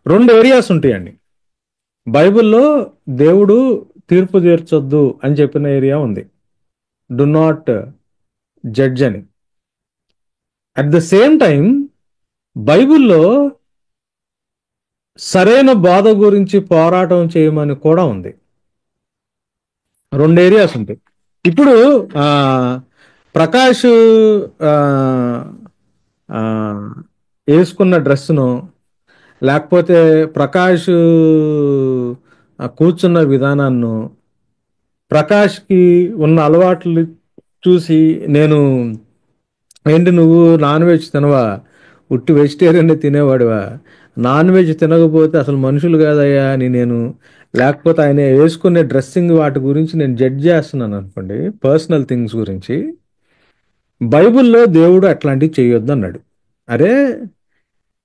రెండు ఏరియాస్ ఉంటాయండి బైబిల్లో. దేవుడు తీర్పు తీర్చొద్దు అని చెప్పిన ఏరియా ఉంది, డు నాట్ జడ్జ్ అని. అట్ ద సేమ్ టైం బైబిల్లో సరైన బాధ గురించి పోరాటం చేయమని కూడా ఉంది. రెండు ఏరియాస్ ఉంటాయి. ఇప్పుడు ఆ ప్రకాష్ ఆ, ఆ, వేసుకున్న డ్రెస్సును, లేకపోతే ప్రకాష్ కూర్చున్న విధానాన్ని, ప్రకాష్కి ఉన్న అలవాట్లు చూసి నేను, ఏంటి నువ్వు నాన్ వెజ్ తినవా, ఉట్టి వెజిటేరియన్ తినేవాడివా, నాన్ వెజ్ తినకపోతే అసలు మనుషులు కాదయ్యా అని నేను, లేకపోతే ఆయన వేసుకునే డ్రెస్సింగ్ వాటి గురించి నేను జడ్జ్ చేస్తున్నాను అనుకోండి, పర్సనల్ థింగ్స్ గురించి. బైబిల్లో దేవుడు అట్లాంటివి చేయొద్దు అన్నాడు. అరే,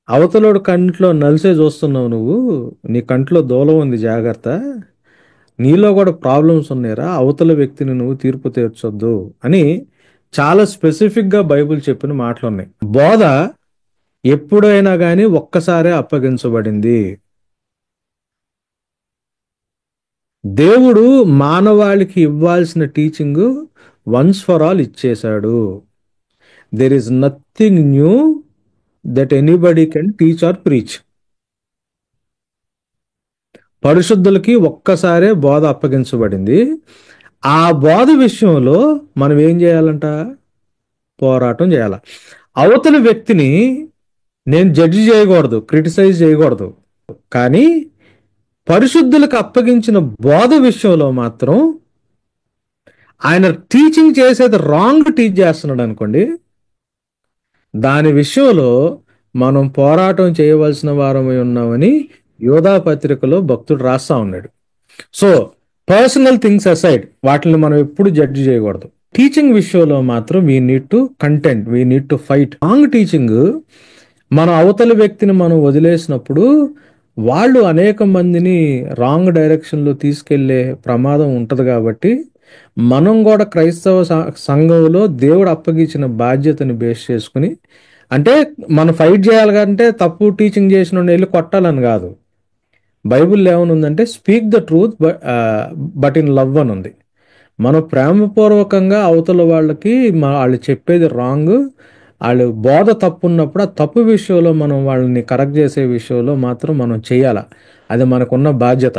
అవతలోడు కంట్లో నలిసే చూస్తున్నావు నువ్వు, నీ కంట్లో దూలం ఉంది జాగ్రత్త, నీలో కూడా ప్రాబ్లమ్స్ ఉన్నాయిరా, అవతల వ్యక్తిని నువ్వు తీర్పు తీర్చొద్దు అని చాలా స్పెసిఫిక్గా బైబిల్ చెప్పిన మాటలు ఉన్నాయి. బోధ ఎప్పుడైనా కానీ ఒక్కసారే అప్పగించబడింది. దేవుడు మానవాళికి ఇవ్వాల్సిన టీచింగ్ వన్స్ ఫర్ ఆల్ ఇచ్చేశాడు. There is nothing new that anybody can teach or preach. పరిశుద్ధులకి ఒక్కసారే బోధ అప్పగించబడింది. ఆ బోధ విషయంలో మనం ఏం చేయాలంట? పోరాటం చేయాల. అవతల వ్యక్తిని నేను జడ్జి చేయకూడదు, క్రిటిసైజ్ చేయకూడదు. కానీ పరిశుద్ధులకు అప్పగించిన బోధ విషయంలో మాత్రం ఆయన టీచింగ్ చేసేది రాంగ్ టీచ్ చేస్తున్నాడు అనుకోండి, దాని విషయంలో మనం పోరాటం చేయవలసిన వారమై ఉన్నామని యోధా పత్రికలో భక్తుడు రాస్తా ఉన్నాడు. సో పర్సనల్ థింగ్స్ అసైడ్, వాటిని మనం ఎప్పుడు జడ్జి చేయకూడదు. టీచింగ్ విషయంలో మాత్రం we need to content, we need to fight. Wrong teaching, మన అవతల వ్యక్తిని మనం వదిలేసినప్పుడు వాళ్ళు అనేక మందిని రాంగ్ డైరెక్షన్లో తీసుకెళ్లే ప్రమాదం ఉంటుంది. కాబట్టి మనం కూడా క్రైస్తవ సంఘంలో దేవుడు అప్పగించిన బాధ్యతని బేస్ చేసుకుని, అంటే మనం ఫైట్ చేయాలి కంటే తప్పు టీచింగ్ చేసిన వెళ్ళి కొట్టాలని కాదు. బైబిల్లో ఏమనుందంటే speak the truth but in love అని ఉంది. మనం ప్రేమపూర్వకంగా అవతల వాళ్ళకి వాళ్ళు చెప్పేది రాంగ్, వాళ్ళు బోధ తప్పు ఉన్నప్పుడు ఆ తప్పు విషయంలో మనం వాళ్ళని కరెక్ట్ చేసే విషయంలో మాత్రం మనం చేయాలి. అది మనకున్న బాధ్యత.